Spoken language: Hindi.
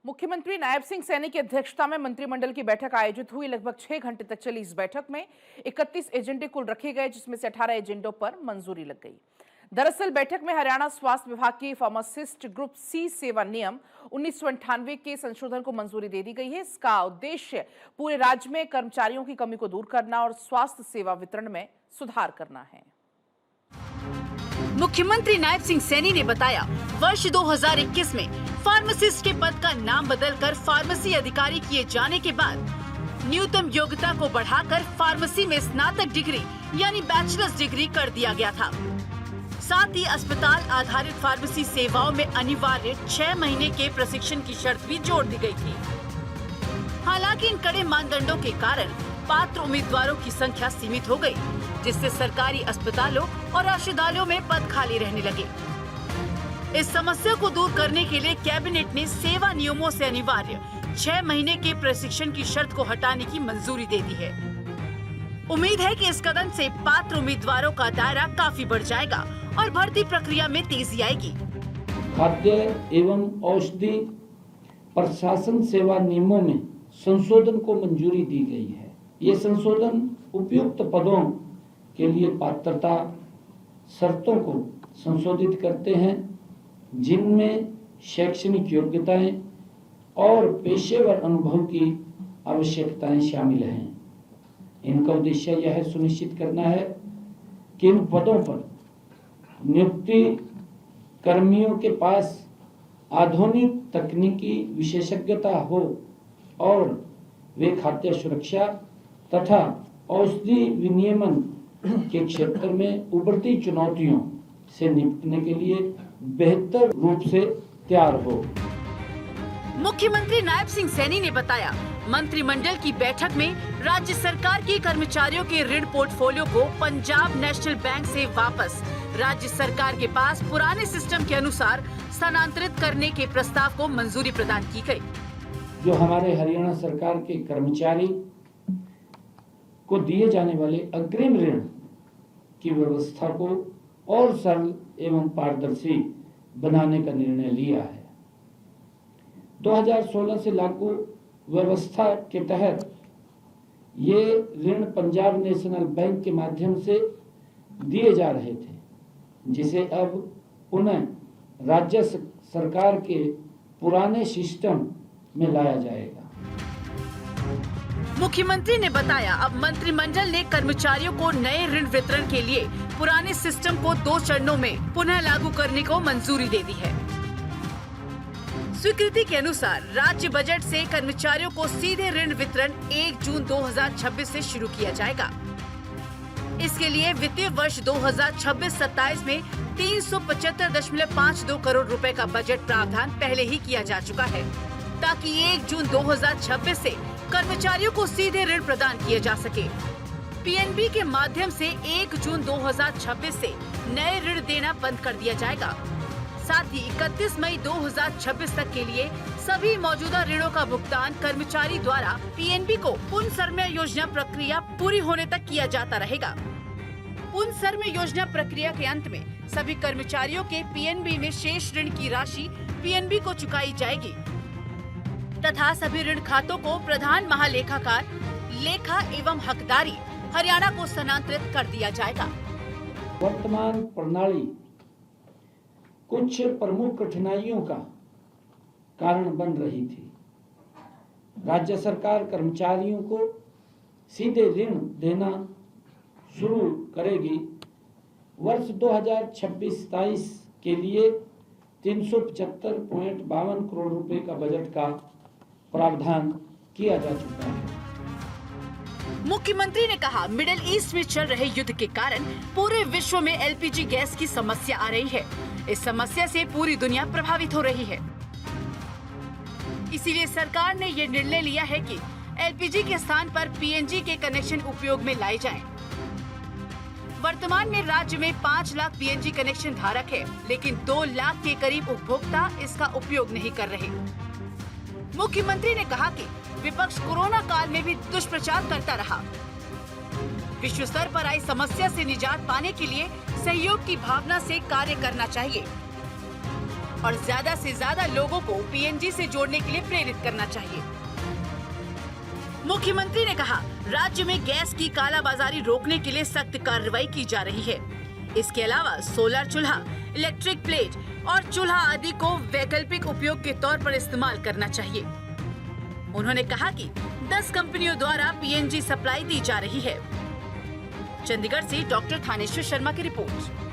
मुख्यमंत्री नायब सिंह सैनी की अध्यक्षता में मंत्रिमंडल की बैठक आयोजित हुई। लगभग 6 घंटे तक चली इस बैठक में 31 एजेंडे कुल रखे गए, जिसमें से 18 एजेंडों पर मंजूरी लग गई। दरअसल बैठक में हरियाणा स्वास्थ्य विभाग की फार्मासिस्ट ग्रुप सी सेवा नियम 1998 के संशोधन को मंजूरी दे दी गई है। इसका उद्देश्य पूरे राज्य में कर्मचारियों की कमी को दूर करना और स्वास्थ्य सेवा वितरण में सुधार करना है। मुख्यमंत्री नायब सिंह सैनी ने बताया, वर्ष 2021 में फार्मासिस्ट के पद का नाम बदलकर फार्मेसी अधिकारी किए जाने के बाद न्यूनतम योग्यता को बढ़ाकर फार्मेसी में स्नातक डिग्री यानी बैचलर्स डिग्री कर दिया गया था। साथ ही अस्पताल आधारित फार्मेसी सेवाओं में अनिवार्य 6 महीने के प्रशिक्षण की शर्त भी जोड़ दी गई थी। हालांकि इन कड़े मानदंडों के कारण पात्र उम्मीदवारों की संख्या सीमित हो गई, जिससे सरकारी अस्पतालों और औषधालयों में पद खाली रहने लगे। इस समस्या को दूर करने के लिए कैबिनेट ने सेवा नियमों से अनिवार्य 6 महीने के प्रशिक्षण की शर्त को हटाने की मंजूरी दे दी है। उम्मीद है कि इस कदम से पात्र उम्मीदवारों का दायरा काफी बढ़ जाएगा और भर्ती प्रक्रिया में तेजी आएगी। खाद्य एवं औषधि प्रशासन सेवा नियमों में संशोधन को मंजूरी दी गई है। ये संशोधन उपयुक्त पदों के लिए पात्रता शर्तों को संशोधित करते हैं, जिनमें शैक्षणिक योग्यताएं और पेशेवर अनुभव की आवश्यकताएं शामिल हैं। इनका उद्देश्य यह सुनिश्चित करना है कि इन पदों पर नियुक्ति कर्मियों के पास आधुनिक तकनीकी विशेषज्ञता हो और वे खाद्य सुरक्षा तथा औषधि विनियमन के क्षेत्र में उभरती चुनौतियों से निपटने के लिए बेहतर रूप से तैयार हो। मुख्यमंत्री नायब सिंह सैनी ने बताया, मंत्रिमंडल की बैठक में राज्य सरकार के कर्मचारियों के ऋण पोर्टफोलियो को पंजाब नेशनल बैंक से वापस राज्य सरकार के पास पुराने सिस्टम के अनुसार स्थानांतरित करने के प्रस्ताव को मंजूरी प्रदान की गई। जो हमारे हरियाणा सरकार के कर्मचारी को दिए जाने वाले अग्रिम ऋण की व्यवस्था को और सरल एवं पारदर्शी बनाने का निर्णय लिया है। 2016 से लागू व्यवस्था के तहत ये ऋण पंजाब नेशनल बैंक के माध्यम से दिए जा रहे थे, जिसे अब पुनः राज्य सरकार के पुराने सिस्टम में लाया जाएगा। मुख्यमंत्री ने बताया, अब मंत्रिमंडल ने कर्मचारियों को नए ऋण वितरण के लिए पुराने सिस्टम को 2 चरणों में पुनः लागू करने को मंजूरी दे दी है। स्वीकृति के अनुसार राज्य बजट से कर्मचारियों को सीधे ऋण वितरण 1 जून 2026 से शुरू किया जाएगा। इसके लिए वित्तीय वर्ष 2026-27 में 375.52 करोड़ रुपए का बजट प्रावधान पहले ही किया जा चुका है, ताकि 1 जून 2026 से कर्मचारियों को सीधे ऋण प्रदान किए जा सके। पीएनबी के माध्यम से 1 जून 2026 से नए ऋण देना बंद कर दिया जाएगा। साथ ही 31 मई 2026 तक के लिए सभी मौजूदा ऋणों का भुगतान कर्मचारी द्वारा पीएनबी को पुनर्समय योजना प्रक्रिया पूरी होने तक किया जाता रहेगा। पुनर्समय योजना प्रक्रिया के अंत में सभी कर्मचारियों के पीएनबी में शेष ऋण की राशि पीएनबी को चुकाई जाएगी तथा सभी ऋण खातों को प्रधान महालेखाकार लेखा एवं हकदारी हरियाणा को स्थानांतरित कर दिया जाएगा। वर्तमान प्रणाली कुछ प्रमुख कठिनाइयों का कारण बन रही थी। राज्य सरकार कर्मचारियों को सीधे ऋण देना शुरू करेगी। वर्ष 2026-27 के लिए 375.52 करोड़ रुपए का बजट का प्रावधान किया जा चुका है। मुख्यमंत्री ने कहा, मिडिल ईस्ट में चल रहे युद्ध के कारण पूरे विश्व में एलपीजी गैस की समस्या आ रही है। इस समस्या से पूरी दुनिया प्रभावित हो रही है। इसीलिए सरकार ने ये निर्णय लिया है कि एलपीजी के स्थान पर पीएनजी के कनेक्शन उपयोग में लाए जाएं। वर्तमान में राज्य में 5 लाख पीएनजी कनेक्शन धारक है, लेकिन 2 लाख के करीब उपभोक्ता इसका उपयोग नहीं कर रहे। मुख्यमंत्री ने कहा कि विपक्ष कोरोना काल में भी दुष्प्रचार करता रहा। विश्व स्तर पर आई समस्या से निजात पाने के लिए सहयोग की भावना से कार्य करना चाहिए। और ज्यादा से ज्यादा लोगों को पीएनजी से जोड़ने के लिए प्रेरित करना चाहिए। मुख्यमंत्री ने कहा, राज्य में गैस की कालाबाजारी रोकने के लिए सख्त कार्रवाई की जा रही है। इसके अलावा सोलर चूल्हा, इलेक्ट्रिक प्लेट और चूल्हा आदि को वैकल्पिक उपयोग के तौर पर इस्तेमाल करना चाहिए। उन्होंने कहा कि 10 कंपनियों द्वारा पीएनजी सप्लाई दी जा रही है। चंडीगढ़ से डॉक्टर थानेश्वर शर्मा की रिपोर्ट।